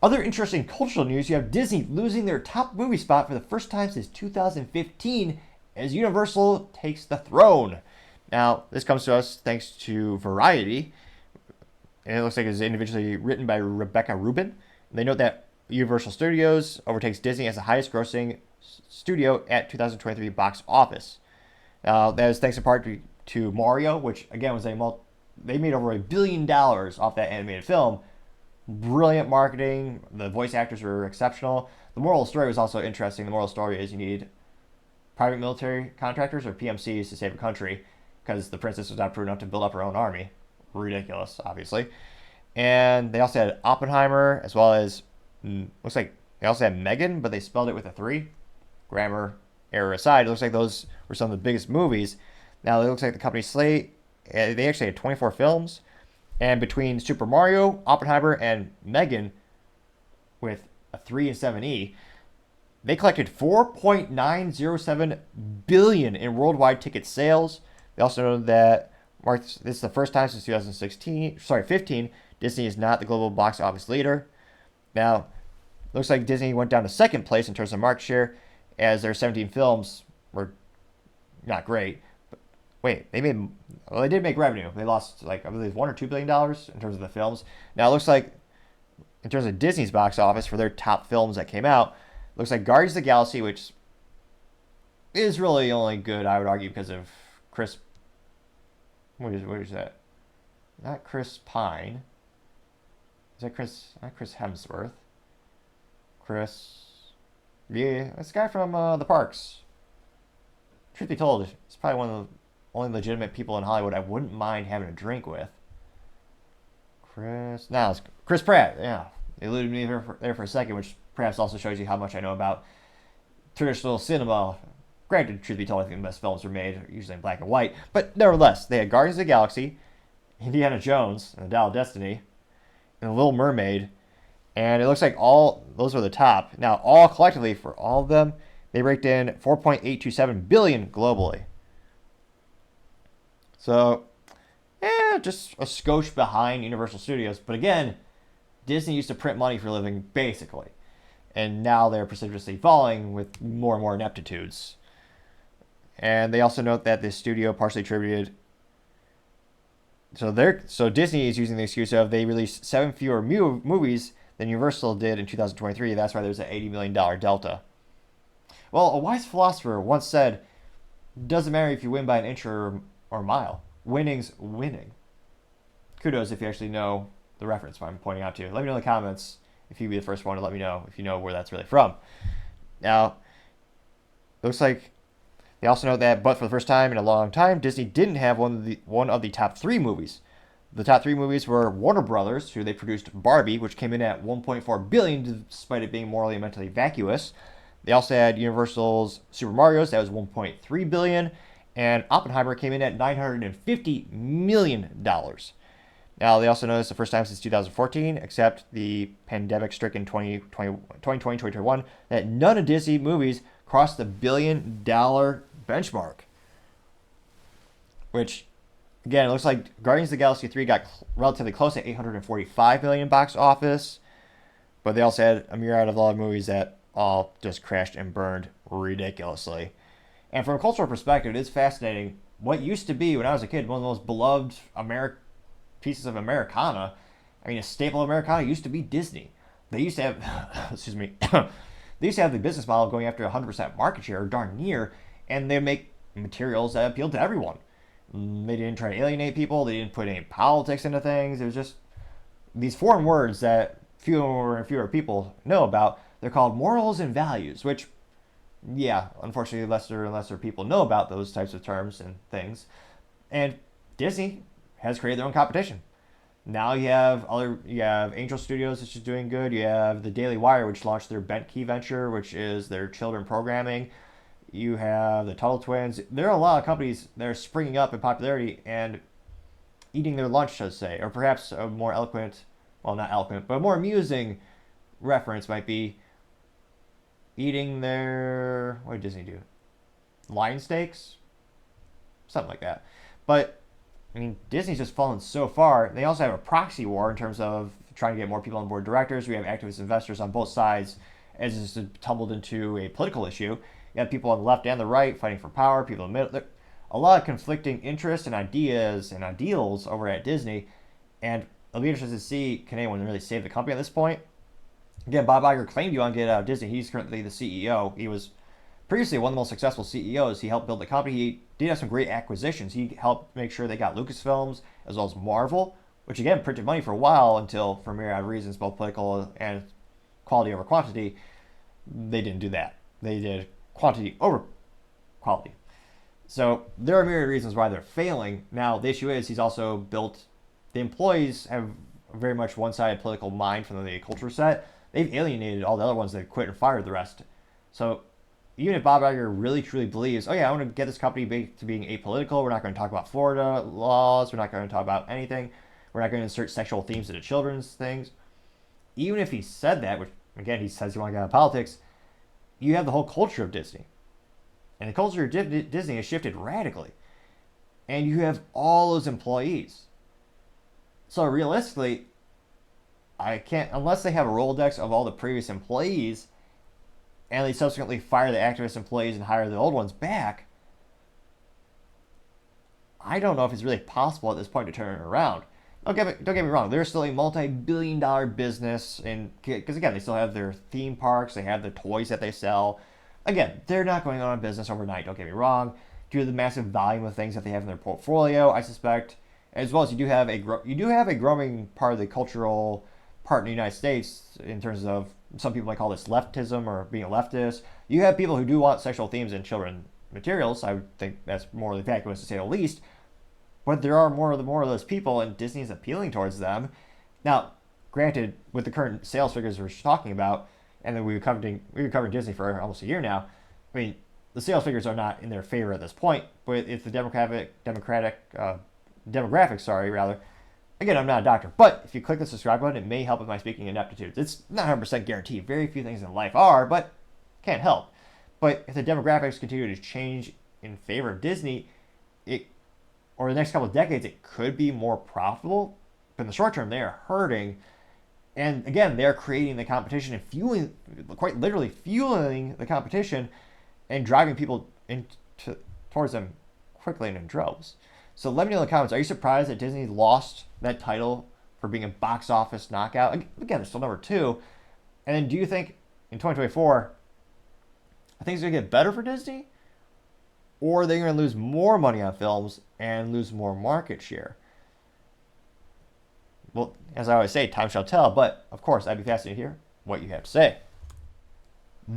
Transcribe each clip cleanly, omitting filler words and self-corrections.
Other interesting cultural news, you have Disney losing their top movie spot for the first time since 2015 as Universal takes the throne. Now, this comes to us thanks to Variety, and it looks like it's individually written by Rebecca Rubin. They note that Universal Studios overtakes Disney as the highest grossing studio at 2023 box office. That is thanks in part to Mario, which again was they made over $1 billion off that animated film. Brilliant marketing. The voice actors were exceptional. The moral of the story was also interesting. The moral of the story is you need private military contractors or PMCs to save a country because the princess was not prudent enough to build up her own army. Ridiculous, obviously. And they also had Oppenheimer, as well as looks like they also had Megan, but they spelled it with a 3. Grammar error aside, it looks like those were some of the biggest movies. Now it looks like the company slate, they actually had 24 films, and between Super Mario, Oppenheimer, and Megan, with a 3 and 7E, they collected 4.907 billion in worldwide ticket sales. They also know that this is the first time since 15, Disney is not the global box office leader. Now, looks like Disney went down to second place in terms of market share, as their 17 films were not great. But wait, they did make revenue. They lost I believe $1 or $2 billion in terms of the films. Now it looks like in terms of Disney's box office for their top films that came out, looks like Guardians of the Galaxy, which is really only good, I would argue, because of Chris. What is that? Not Chris Pine. Is that Chris? Not Chris Hemsworth. Chris. Yeah, this guy from the Parks. Truth be told, he's probably one of the only legitimate people in Hollywood I wouldn't mind having a drink with. It's Chris Pratt. Yeah, they eluded me there for a second, which perhaps also shows you how much I know about traditional cinema. Granted, truth be told, I think the best films were made usually in black and white, but nevertheless, they had Guardians of the Galaxy, Indiana Jones, and the Dial of Destiny, and The Little Mermaid, and it looks like all those were the top. Now, all collectively for all of them, they raked in 4.827 billion globally. So, just a skosh behind Universal Studios. But again, Disney used to print money for a living, basically, and now they're precipitously falling with more and more ineptitudes. And they also note that this studio partially attributed. So Disney is using the excuse of they released 7 fewer movies than Universal did in 2023. That's why there's an $80 million delta. Well, a wise philosopher once said, "Doesn't matter if you win by an inch or a mile. Winning's winning." Kudos if you actually know the reference I'm pointing out to you. Let me know in the comments if you'd be the first one to let me know if you know where that's really from. Now, looks like they also know that, but for the first time in a long time, Disney didn't have one of the top 3 movies. The top 3 movies were Warner Brothers, who they produced Barbie, which came in at 1.4 billion, despite it being morally and mentally vacuous. They also had Universal's Super Mario's, that was 1.3 billion, and Oppenheimer came in at $950 million. Now, they also noticed the first time since 2014, except the pandemic-stricken 2020-2021, that none of Disney movies crossed the $1 billion benchmark. Which, again, it looks like Guardians of the Galaxy 3 got relatively close at $845 million box office, but they also had a myriad of a lot of movies that all just crashed and burned ridiculously. And from a cultural perspective, it is fascinating. What used to be, when I was a kid, one of the most beloved pieces of Americana, a staple of Americana used to be Disney. They used to have, excuse me, they used to have the business model of going after 100% market share, or darn near, and they make materials that appealed to everyone. They didn't try to alienate people. They didn't put any politics into things. It was just these foreign words that fewer and fewer people know about. They're called morals and values, which, yeah, unfortunately, lesser and lesser people know about those types of terms and things. And Disney has created their own competition. Now you have Angel Studios, which is doing good. You have the Daily Wire, which launched their Bent Key venture, which is their children programming. You have the Tuttle Twins. There are a lot of companies that are springing up in popularity and eating their lunch, I'd say. Or perhaps a more eloquent, well, not eloquent, but a more amusing reference might be eating their, what did Disney do? Lion steaks? Something like that. But, Disney's just fallen so far. They also have a proxy war in terms of trying to get more people on board of directors. We have activist investors on both sides as this has tumbled into a political issue. You have people on the left and the right fighting for power, people in the middle. A lot of conflicting interests and ideas and ideals over at Disney. And it'll be interesting to see, can anyone really save the company at this point? Again, Bob Iger claimed he wanted to get out of Disney. He's currently the CEO. He was previously one of the most successful CEOs. He helped build the company. He did have some great acquisitions. He helped make sure they got Lucasfilms as well as Marvel, which again printed money for a while until, for myriad reasons, both political and quality over quantity, they didn't do that. They did quantity over quality. So there are myriad reasons why they're failing. Now, the issue is he's also built, the employees have very much one-sided political mind from the culture set. They've alienated all the other ones that quit and fired the rest. So even if Bob Iger really truly believes, oh yeah, I want to get this company to being apolitical, we're not going to talk about Florida laws, we're not going to talk about anything, we're not going to insert sexual themes into children's things. Even if he said that, which again he says he wants to get out of politics, you have the whole culture of Disney. And the culture of Disney has shifted radically. And you have all those employees. So realistically, I can't, unless they have a Rolodex of all the previous employees, and they subsequently fire the activist employees and hire the old ones back, I don't know if it's really possible at this point to turn it around. Don't get me wrong, they're still a multi-billion-dollar business, and because again, they still have their theme parks, they have the toys that they sell. Again, they're not going on a business overnight, don't get me wrong. Due to the massive volume of things that they have in their portfolio, I suspect, as well as you do have a growing part of the cultural part in the United States in terms of, some people might call this leftism or being a leftist. You have people who do want sexual themes in children materials. I would think that's morally vacuous to say the least. But there are more of those people, and Disney's appealing towards them. Now, granted, with the current sales figures we're talking about, and then we've been covering Disney for almost a year now. I mean, the sales figures are not in their favor at this point, but if the demographics, again, I'm not a doctor, but if you click the subscribe button, it may help with my speaking ineptitudes. It's not 100% guaranteed. Very few things in life are, but can't help. But if the demographics continue to change in favor of Disney, or the next couple of decades, it could be more profitable. But in the short term, they are hurting. And again, they're creating the competition and quite literally fueling the competition and driving people towards them quickly and in droves. So let me know in the comments, are you surprised that Disney lost that title for being a box office knockout? Again, they're still number 2. And then do you think in 2024, are things going to get better for Disney? Or are they going to lose more money on films and lose more market share? Well, as I always say, time shall tell. But, of course, I'd be fascinated to hear what you have to say.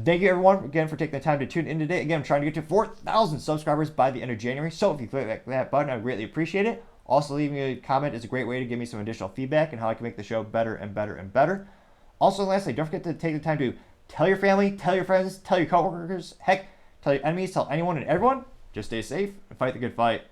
Thank you, everyone, again, for taking the time to tune in today. Again, I'm trying to get to 4,000 subscribers by the end of January. So if you click that button, I'd greatly appreciate it. Also, leaving a comment is a great way to give me some additional feedback and how I can make the show better and better and better. Also, lastly, don't forget to take the time to tell your family, tell your friends, tell your coworkers, heck, tell your enemies, tell anyone and everyone. Just stay safe and fight the good fight.